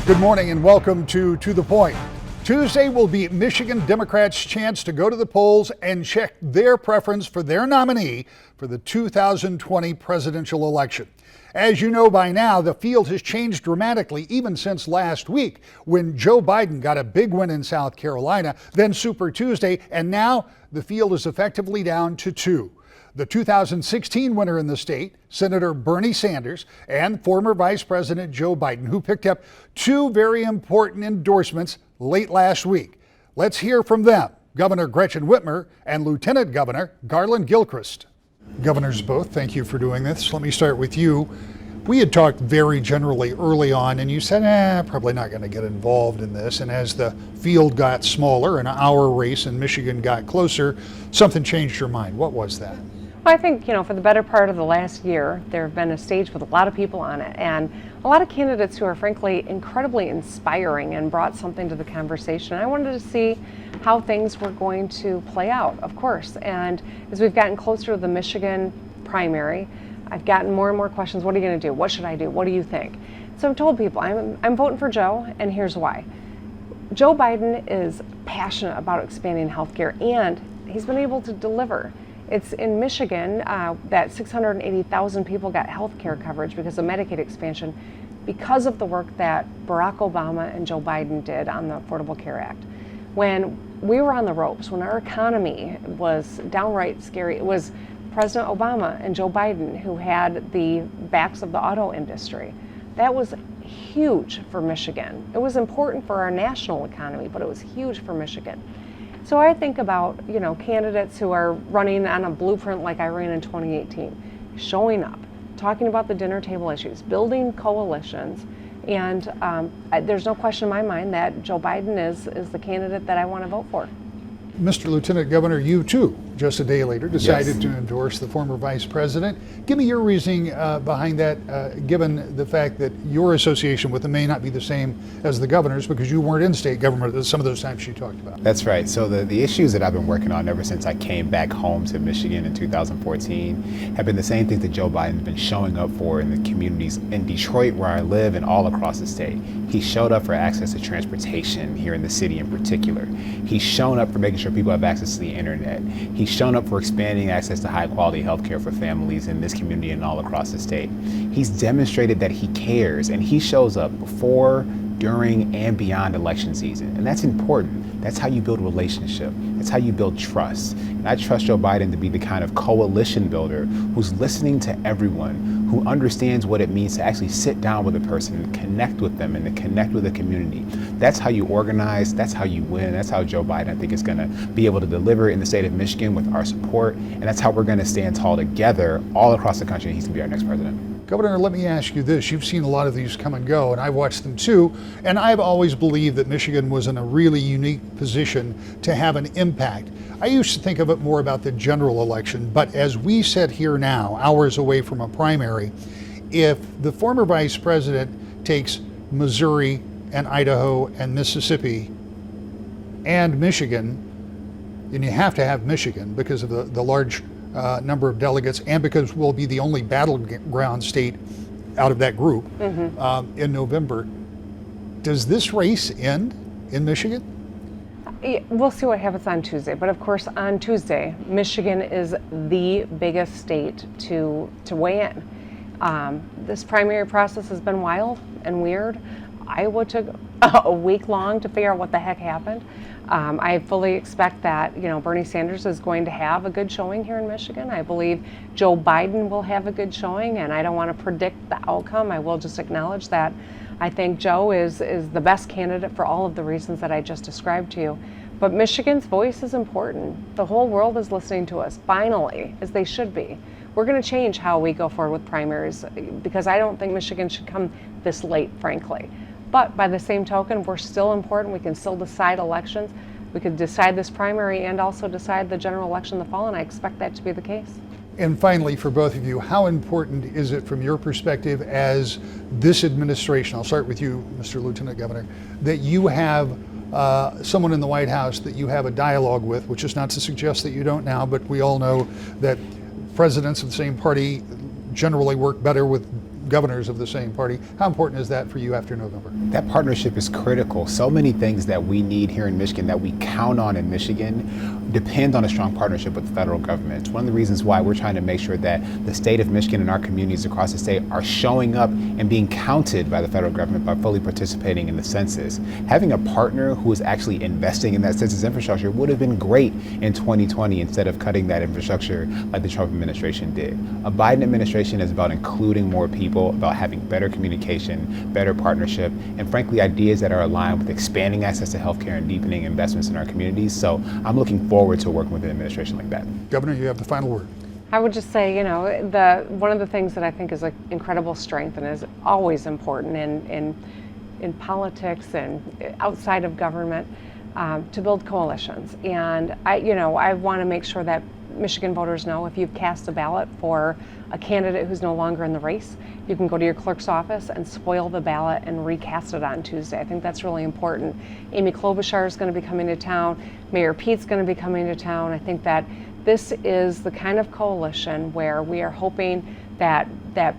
Good morning and welcome to the Point. Tuesday will be Michigan Democrats' chance to go to the polls and check their preference for their nominee for the 2020 presidential election. As you know by now, the field has changed dramatically even since last week when Joe Biden got a big win in South Carolina, then Super Tuesday, and now the field is effectively down to two. The 2016 winner in the state, Senator Bernie Sanders, and former Vice President Joe Biden, who picked up two very important endorsements late last week. Let's hear from them, Governor Gretchen Whitmer and Lieutenant Governor Garlin Gilchrist. Governors both, thank you for doing this. Let me start with you. We had talked very generally early on, and you said, probably not going to get involved in this. And as the field got smaller and our race in Michigan got closer, something changed your mind. What was that? Well, I think, for the better part of the last year, there have been a stage with a lot of people on it and a lot of candidates who are frankly incredibly inspiring and brought something to the conversation. I wanted to see how things were going to play out, of course. And as we've gotten closer to the Michigan primary, I've gotten more and more questions. What are you going to do? What should I do? What do you think? So I've told people I'm voting for Joe, and here's why. Joe Biden is passionate about expanding healthcare, and he's been able to deliver. It's in Michigan that 680,000 people got health care coverage because of Medicaid expansion because of the work that Barack Obama and Joe Biden did on the Affordable Care Act. When we were on the ropes, when our economy was downright scary, it was President Obama and Joe Biden who had the backs of the auto industry. That was huge for Michigan. It was important for our national economy, but it was huge for Michigan. So I think about, candidates who are running on a blueprint like I ran in 2018, showing up, talking about the dinner table issues, building coalitions, and there's no question in my mind that Joe Biden is the candidate that I want to vote for. Mr. Lieutenant Governor, you too, just a day later, decided to endorse the former vice president. Give me your reasoning behind that, given the fact that your association with him may not be the same as the governor's because you weren't in state government at some of those times you talked about. That's right. So the issues that I've been working on ever since I came back home to Michigan in 2014 have been the same things that Joe Biden's been showing up for in the communities in Detroit, where I live, and all across the state. He showed up for access to transportation here in the city in particular. He's shown up for making sure people have access to the internet. He's shown up for expanding access to high quality healthcare for families in this community and all across the state. He's demonstrated that he cares, and he shows up before, during, and beyond election season. And that's important. That's how you build relationship. That's how you build trust. And I trust Joe Biden to be the kind of coalition builder who's listening to everyone, who understands what it means to actually sit down with a person and connect with them and to connect with the community. That's how you organize. That's how you win. That's how Joe Biden, I think, is going to be able to deliver in the state of Michigan with our support. And that's how we're going to stand tall together all across the country. He's going to be our next president. Governor, let me ask you this. You've seen a lot of these come and go, and I've watched them too, and I've always believed that Michigan was in a really unique position to have an impact. I used to think of it more about the general election, but as we sit here now, hours away from a primary, if the former vice president takes Missouri and Idaho and Mississippi and Michigan, and you have to have Michigan because of the large number of delegates, and because we'll be the only battleground state out of that group in November. Does this race end in Michigan? We'll see what happens on Tuesday, but of course on Tuesday, Michigan is the biggest state to weigh in. This primary process has been wild and weird. Iowa took a week long to figure out what the heck happened. I fully expect that, Bernie Sanders is going to have a good showing here in Michigan. I believe Joe Biden will have a good showing, and I don't want to predict the outcome. I will just acknowledge that I think Joe is the best candidate for all of the reasons that I just described to you. But Michigan's voice is important. The whole world is listening to us, finally, as they should be. We're going to change how we go forward with primaries because I don't think Michigan should come this late, frankly. But by the same token, we're still important. We can still decide elections. We could decide this primary and also decide the general election in the fall, and I expect that to be the case. And finally, for both of you, how important is it from your perspective as this administration, I'll start with you, Mr. Lieutenant Governor, that you have someone in the White House that you have a dialogue with, which is not to suggest that you don't now, but we all know that presidents of the same party generally work better with governors of the same party. How important is that for you after November? That partnership is critical. So many things that we need here in Michigan, that we count on in Michigan, depend on a strong partnership with the federal government. It's one of the reasons why we're trying to make sure that the state of Michigan and our communities across the state are showing up and being counted by the federal government by fully participating in the census. Having a partner who is actually investing in that census infrastructure would have been great in 2020 instead of cutting that infrastructure like the Trump administration did. A Biden administration is about including more people, about having better communication, better partnership, and frankly, ideas that are aligned with expanding access to healthcare and deepening investments in our communities. So I'm looking forward to working with an administration like that. Governor, you have the final word. I would just say, one of the things that I think is an incredible strength and is always important in politics and outside of government, to build coalitions. And I want to make sure that Michigan voters know if you've cast a ballot for a candidate who's no longer in the race, you can go to your clerk's office and spoil the ballot and recast it on Tuesday. I think that's really important. Amy Klobuchar is going to be coming to town. Mayor Pete's going to be coming to town. I think that this is the kind of coalition where we are hoping that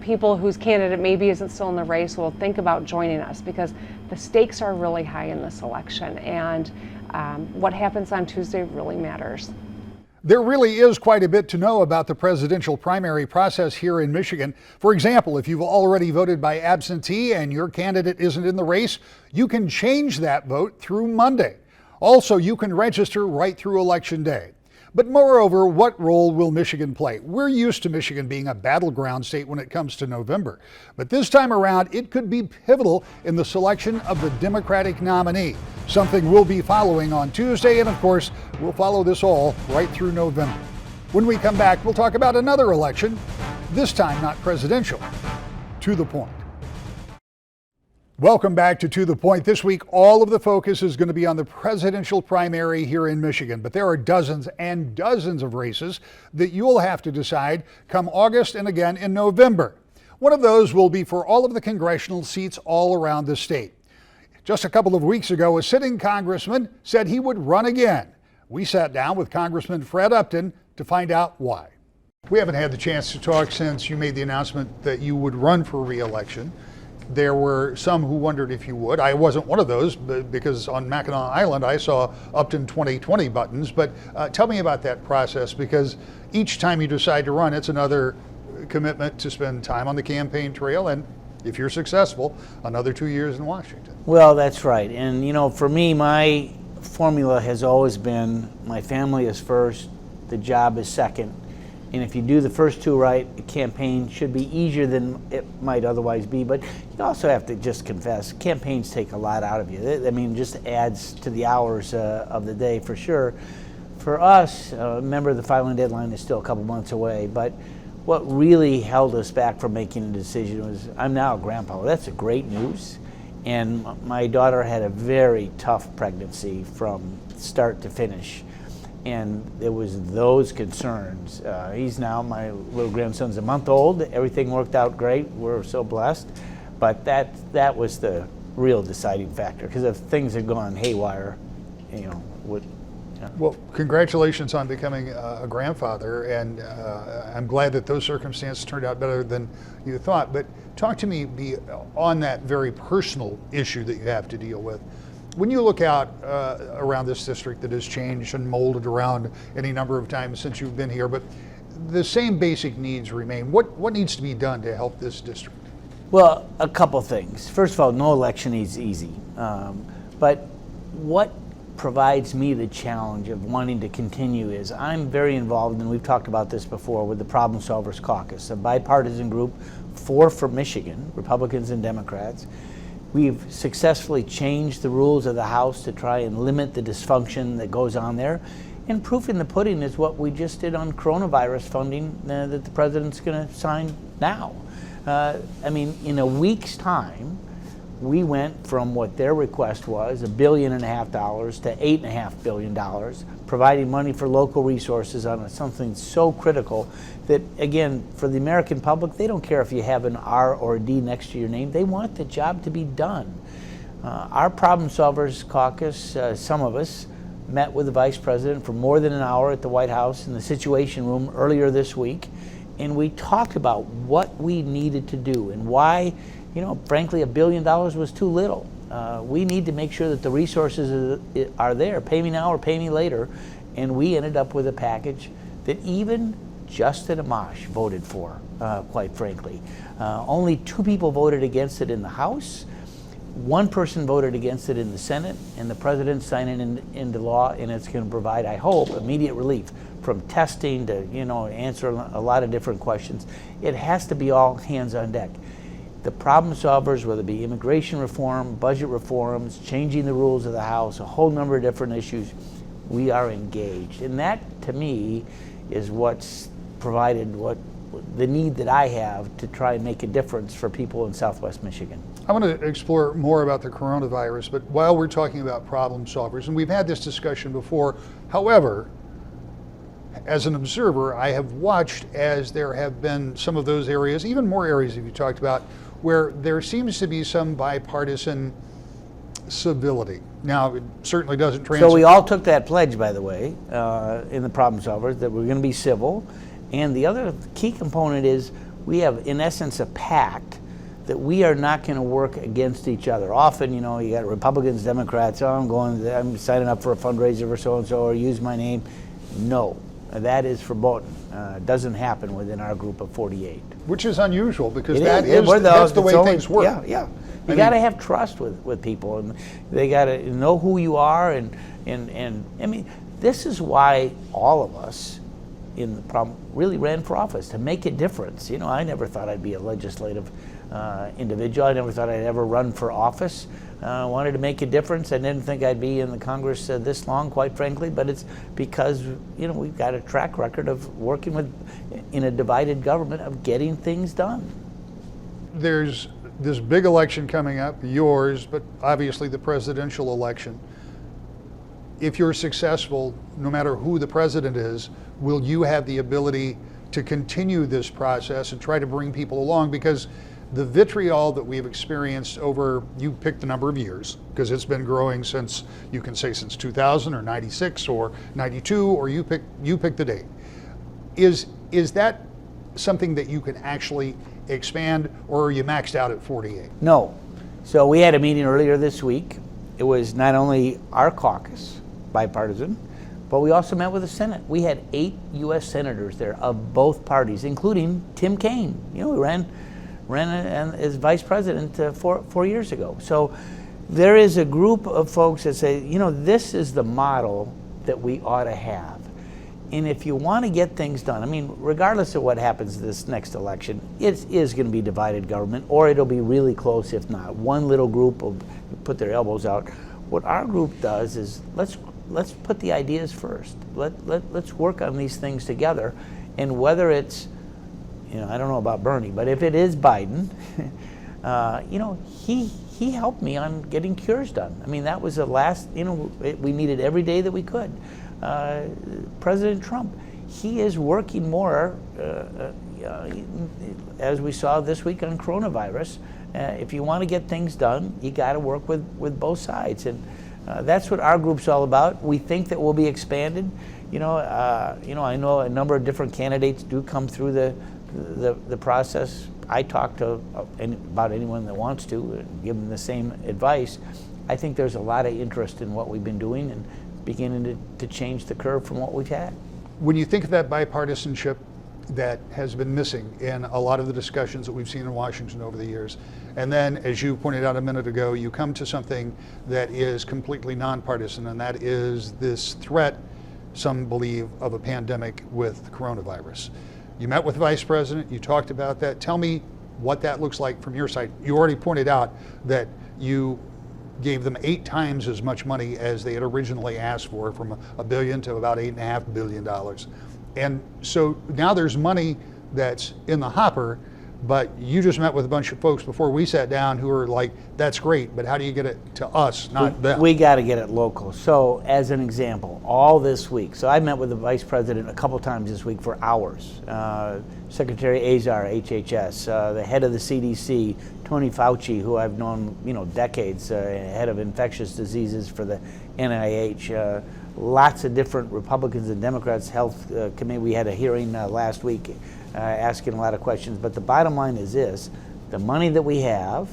people whose candidate maybe isn't still in the race will think about joining us, because the stakes are really high in this election, and what happens on Tuesday really matters. There really is quite a bit to know about the presidential primary process here in Michigan. For example, if you've already voted by absentee and your candidate isn't in the race, you can change that vote through Monday. Also, you can register right through Election Day. But moreover, what role will Michigan play? We're used to Michigan being a battleground state when it comes to November. But this time around, it could be pivotal in the selection of the Democratic nominee, something we'll be following on Tuesday. And of course, we'll follow this all right through November. When we come back, we'll talk about another election, this time not presidential. To the point. Welcome back to the Point. This week, all of the focus is going to be on the presidential primary here in Michigan, but there are dozens and dozens of races that you'll have to decide come August and again in November. One of those will be for all of the congressional seats all around the state. Just a couple of weeks ago, a sitting congressman said he would run again. We sat down with Congressman Fred Upton to find out why. We haven't had the chance to talk since you made the announcement that you would run for re-election. There were some who wondered if you would. I wasn't one of those because on Mackinac Island I saw Upton 2020 buttons. But tell me about that process, because each time you decide to run, it's another commitment to spend time on the campaign trail, and if you're successful, another 2 years in Washington. Well, that's right. And for me, my formula has always been my family is first, the job is second. And if you do the first two right, the campaign should be easier than it might otherwise be. But you also have to just confess, campaigns take a lot out of you. I mean, just adds to the hours of the day for sure. For us, remember the filing deadline is still a couple months away, but what really held us back from making a decision was I'm now a grandpa. That's a great news. And my daughter had a very tough pregnancy from start to finish. And there was those concerns. He's now, my little grandson's a month old. Everything worked out great. We're so blessed. But that was the real deciding factor, because if things had gone haywire, Well, congratulations on becoming a grandfather, and I'm glad that those circumstances turned out better than you thought. But talk to me on that very personal issue that you have to deal with. When you look out around this district that has changed and molded around any number of times since you've been here, but the same basic needs remain, what needs to be done to help this district? Well, a couple things. First of all, no election is easy. But what provides me the challenge of wanting to continue is I'm very involved, and we've talked about this before, with the Problem Solvers Caucus, a bipartisan group, 4 from Michigan, Republicans and Democrats. We've successfully changed the rules of the House to try and limit the dysfunction that goes on there. And proof in the pudding is what we just did on coronavirus funding that the president's going to sign now. In a week's time, we went from what their request was, $1.5 billion to $8.5 billion, providing money for local resources on something so critical that, again, for the American public, they don't care if you have an R or a D next to your name. They want the job to be done. Our Problem Solvers Caucus, some of us, met with the Vice President for more than an hour at the White House in the Situation Room earlier this week. and we talked about what we needed to do and why, frankly, $1 billion was too little. We need to make sure that the resources are there, pay me now or pay me later, and we ended up with a package that even Justin Amash voted for, quite frankly. Only 2 people voted against it in the House. 1 person voted against it in the Senate, and the president signed it into law, and it's going to provide, I hope, immediate relief from testing to, answer a lot of different questions. It has to be all hands on deck. The problem solvers, whether it be immigration reform, budget reforms, changing the rules of the House, a whole number of different issues, we are engaged. And that, to me, is what's provided the need that I have to try and make a difference for people in Southwest Michigan. I want to explore more about the coronavirus, but while we're talking about problem solvers, and we've had this discussion before, however, as an observer, I have watched as there have been some of those areas, even more areas that you talked about, where there seems to be some bipartisan civility. Now, it certainly doesn't translate. So we all took that pledge, by the way, in the problem solvers, that we're going to be civil. And the other key component is we have, in essence, a pact that we are not going to work against each other. Often, you got Republicans, Democrats, I'm signing up for a fundraiser for so-and-so, or use my name. No, that is verboten. It doesn't happen within our group of 48. Which is unusual, because that's the way things work. Yeah. You got to have trust with people, and they got to know who you are, and I mean, this is why all of us in the problem really ran for office, to make a difference. I never thought I'd be a legislative individual. I never thought I'd ever run for office. I wanted to make a difference. I didn't think I'd be in the Congress this long, quite frankly, but it's because we've got a track record of working in a divided government, of getting things done. There's this big election coming up, yours, but obviously the presidential election. If you're successful, no matter who the president is, will you have the ability to continue this process and try to bring people along? Because the vitriol that we've experienced over, you pick the number of years, because it's been growing since, you can say since 2000 or 96 or 92, or you pick the date. Is that something that you can actually expand, or are you maxed out at 48? No. So we had a meeting earlier this week. It was not only our caucus, bipartisan, but we also met with the Senate. We had 8 U.S. senators there of both parties, including Tim Kaine. Who ran as vice president 4 years ago. So there is a group of folks that say, this is the model that we ought to have. And if you want to get things done, I mean, regardless of what happens this next election, it is going to be divided government, or it'll be really close if not. One little group will put their elbows out. What our group does is let's put the ideas first. Let's work on these things together. And whether it's, I don't know about Bernie, but if it is Biden, he helped me on getting cures done. I mean, that was the last, we needed every day that we could. President Trump, he is working more, as we saw this week on coronavirus. If you want to get things done, you got to work with both sides, and that's what our group's all about. We think that we'll be expanded. I know a number of different candidates do come through the process. I talk to about anyone that wants to and give them the same advice. I think there's a lot of interest in what we've been doing and beginning to change the curve from what we've had. When you think of that bipartisanship that has been missing in a lot of the discussions that we've seen in Washington over the years, and then, as you pointed out a minute ago, you come to something that is completely nonpartisan, and that is this threat, some believe, of a pandemic with coronavirus. You met with the Vice President, you talked about that. Tell me what that looks like from your side. You already pointed out that you gave them 8 times as much money as they had originally asked for, from $1 billion to about $8.5 billion. And so now there's money that's in the hopper, but you just met with a bunch of folks before we sat down who are like, that's great, but how do you get it to us, not them? We got to get it local. So as an example, all this week, so I met with the Vice President a couple times this week for hours. Secretary Azar, HHS, the head of the CDC, Tony Fauci, who I've known decades, head of infectious diseases for the NIH, lots of different Republicans and Democrats, health committee. We had a hearing last week asking a lot of questions. But the bottom line is this: the money that we have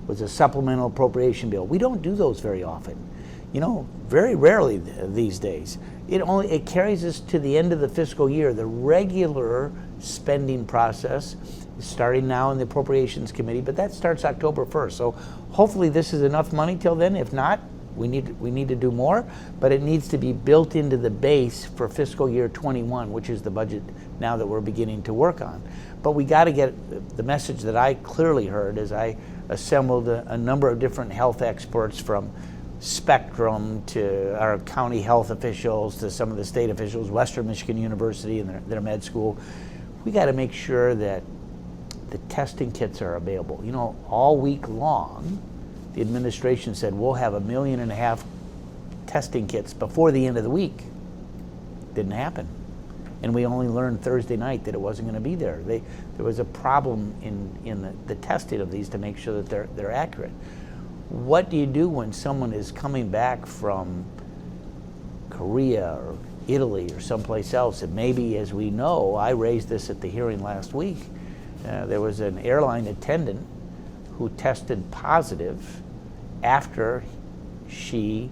was a supplemental appropriation bill. We don't do those very often. Very rarely these days. It carries us to the end of the fiscal year. The regular spending process is starting now in the Appropriations Committee, but that starts October 1st. So hopefully this is enough money till then. If not, we need to do more, but it needs to be built into the base for fiscal year 21, which is the budget now that we're beginning to work on. But we got to get the message that I clearly heard as I assembled a number of different health experts, from Spectrum to our county health officials to some of the state officials, Western Michigan University and their med school. We got to make sure that the testing kits are available. All week long, the administration said we'll have 1.5 million testing kits before the end of the week. Didn't happen. And we only learned Thursday night that it wasn't going to be there. There was a problem in the testing of these to make sure that they're accurate. What do you do when someone is coming back from Korea or Italy or someplace else? And maybe, as we know, I raised this at the hearing last week, there was an airline attendant who tested positive after she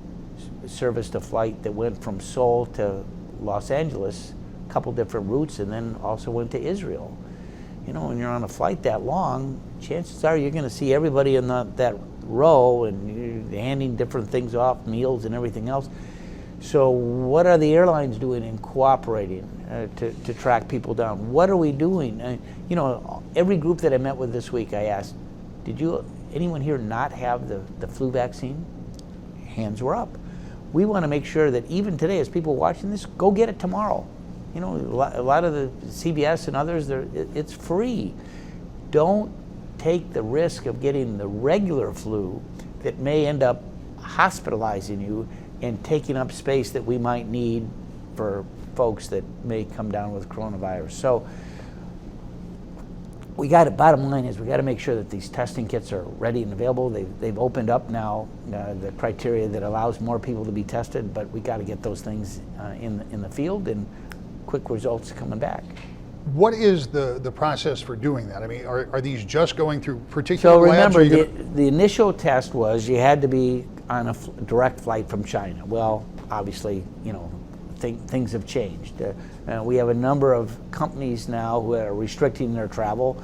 serviced a flight that went from Seoul to Los Angeles, a couple different routes, and then also went to Israel. When you're on a flight that long, chances are you're going to see everybody in that row, and you're handing different things off, meals and everything else. So what are the airlines doing in cooperating to track people down? What are we doing? Every group that I met with this week, I asked, did anyone here not have the flu vaccine? Hands were up. We want to make sure that even today, as people watching this, go get it tomorrow. A lot of the CBS and others, it's free. Don't take the risk of getting the regular flu that may end up hospitalizing you and taking up space that we might need for folks that may come down with coronavirus. So bottom line is we got to make sure that these testing kits are ready and available. They've opened up now the criteria that allows more people to be tested, but we got to get those things in the field and quick results coming back. What is the process for doing that? I mean, are these just going through particular So labs? remember, the initial test was you had to be on a direct flight from China. Well, obviously, things have changed. We have a number of companies now who are restricting their travel.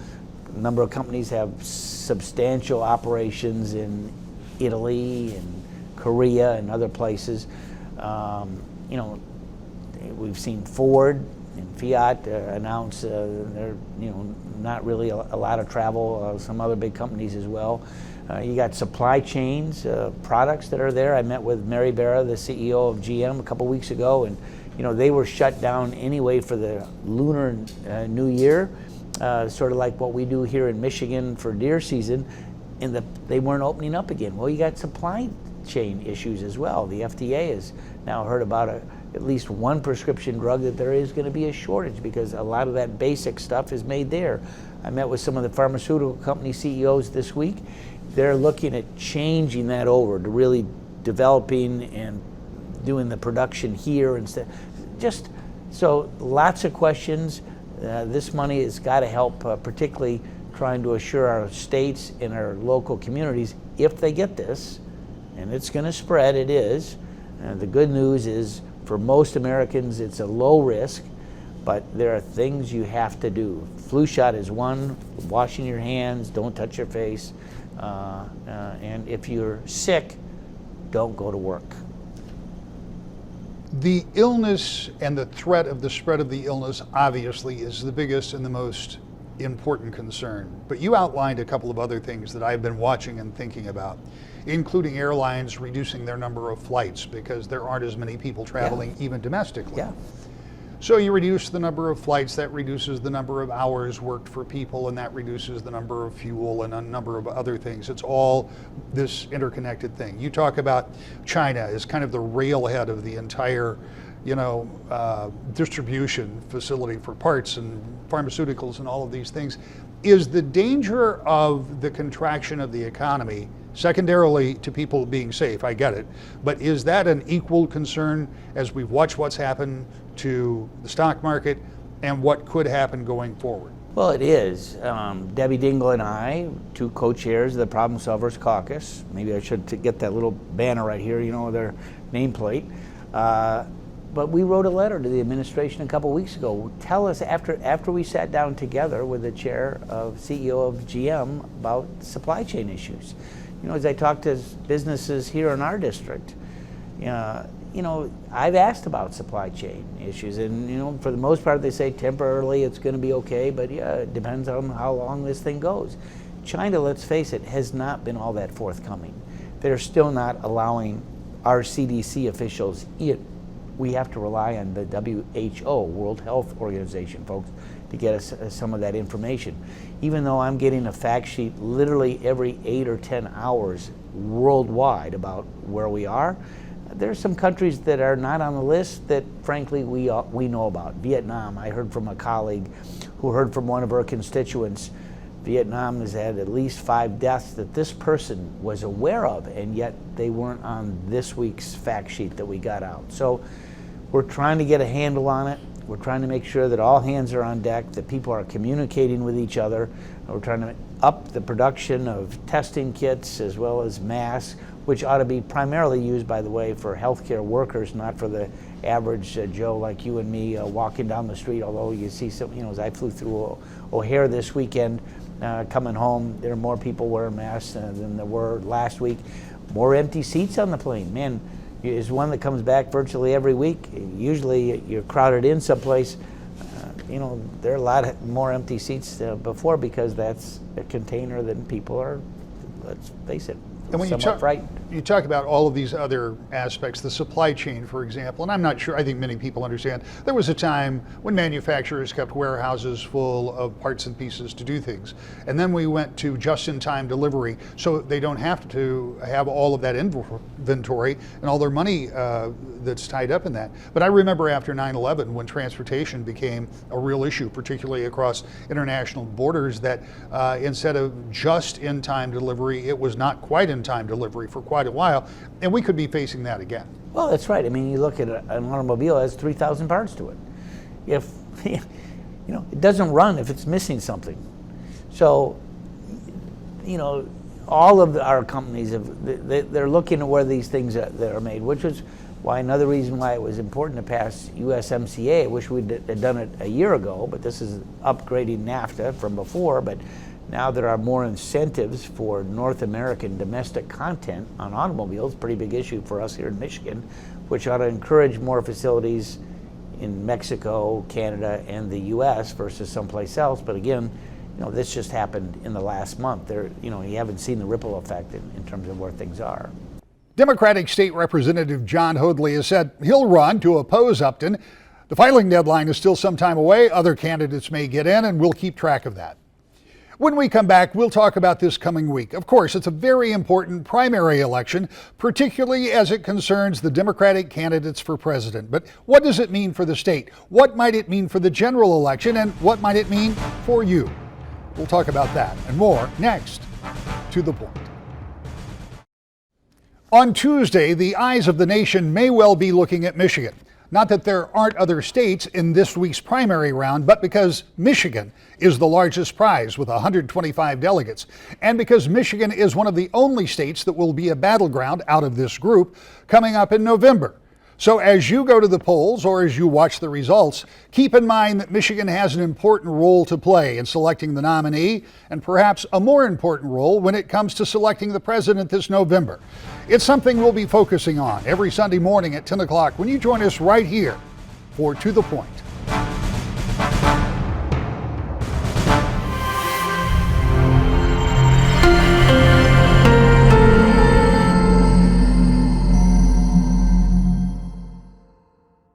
A number of companies have substantial operations in Italy and Korea and other places. We've seen Ford and Fiat announce they're not really a lot of travel. Some other big companies as well. You got supply chains, products that are there. I met with Mary Barra, the CEO of GM, a couple weeks ago, and they were shut down anyway for the Lunar New Year, sort of like what we do here in Michigan for deer season, and they weren't opening up again. Well, you got supply chain issues as well. The FDA has now heard about at least one prescription drug that there is going to be a shortage because a lot of that basic stuff is made there. I met with some of the pharmaceutical company CEOs this week. They're looking at changing that over to really developing and doing the production here instead. Just so lots of questions. This money has got to help, particularly trying to assure our states and our local communities, if they get this, and it's going to spread, it is. The good news is for most Americans, it's a low risk, but there are things you have to do. Flu shot is one, washing your hands, don't touch your face, and if you're sick, don't go to work. The illness and the threat of the spread of the illness obviously is the biggest and the most important concern. But you outlined a couple of other things that I've been watching and thinking about, including airlines reducing their number of flights because there aren't as many people traveling even domestically. Yeah. So you reduce the number of flights, that reduces the number of hours worked for people, and that reduces the number of fuel and a number of other things. It's all this interconnected thing. You talk about China as kind of the railhead of the entire, distribution facility for parts and pharmaceuticals and all of these things. Is the danger of the contraction of the economy secondarily to people being safe. I get it. But is that an equal concern as we've watched what's happened to the stock market and what could happen going forward? Well, it is. Debbie Dingell and I, two co-chairs of the Problem Solvers Caucus, maybe I should get that little banner right here, their nameplate. But we wrote a letter to the administration a couple weeks ago. Tell us after we sat down together with the CEO of GM about supply chain issues. As I talked to businesses here in our district, I've asked about supply chain issues, and for the most part they say temporarily it's going to be okay, but yeah, it depends on how long this thing goes. China, let's face it, has not been all that forthcoming. They're still not allowing our CDC officials in. We have to rely on the WHO, World Health Organization, folks, to get us some of that information. Even though I'm getting a fact sheet literally every 8 or 10 hours worldwide about where we are, there are some countries that are not on the list that, frankly, we know about. Vietnam, I heard from a colleague who heard from one of our constituents. Vietnam has had at least 5 deaths that this person was aware of, and yet they weren't on this week's fact sheet that we got out. So we're trying to get a handle on it. We're trying to make sure that all hands are on deck, that people are communicating with each other. We're trying to up the production of testing kits as well as masks, which ought to be primarily used, by the way, for healthcare workers, not for the average Joe like you and me walking down the street. Although you see some, as I flew through O'Hare this weekend, coming home, there are more people wearing masks than there were last week. More empty seats on the plane. Man, is one that comes back virtually every week. Usually you're crowded in someplace. There are a lot more empty seats before, because that's a container that people are, let's face it, and when you talk about all of these other aspects, the supply chain, for example, and I'm not sure, I think many people understand, there was a time when manufacturers kept warehouses full of parts and pieces to do things. And then we went to just-in-time delivery, so they don't have to have all of that inventory and all their money that's tied up in that. But I remember after 9/11, when transportation became a real issue, particularly across international borders, that instead of just-in-time delivery, it was not quite in-time delivery for quite a while, and we could be facing that again. Well, that's right. I mean, you look at an automobile, it has 3,000 parts to it. If it doesn't run if it's missing something. So, all of our companies they're looking at where these things that are made, which is why another reason why it was important to pass USMCA. I wish we'd had done it a year ago, but this is upgrading NAFTA from before. But now there are more incentives for North American domestic content on automobiles, pretty big issue for us here in Michigan, which ought to encourage more facilities in Mexico, Canada, and the U.S. versus someplace else. But again, this just happened in the last month. You haven't seen the ripple effect in terms of where things are. Democratic State Representative John Hoadley has said he'll run to oppose Upton. The filing deadline is still some time away. Other candidates may get in, and we'll keep track of that. When we come back, we'll talk about this coming week. Of course, it's a very important primary election, particularly as it concerns the Democratic candidates for president. But what does it mean for the state? What might it mean for the general election? And what might it mean for you? We'll talk about that and more next. To the Point. On Tuesday, the eyes of the nation may well be looking at Michigan. Not that there aren't other states in this week's primary round, but because Michigan is the largest prize with 125 delegates, and because Michigan is one of the only states that will be a battleground out of this group coming up in November. So as you go to the polls or as you watch the results, keep in mind that Michigan has an important role to play in selecting the nominee, and perhaps a more important role when it comes to selecting the president this November. It's something we'll be focusing on every Sunday morning at 10 o'clock when you join us right here for To the Point.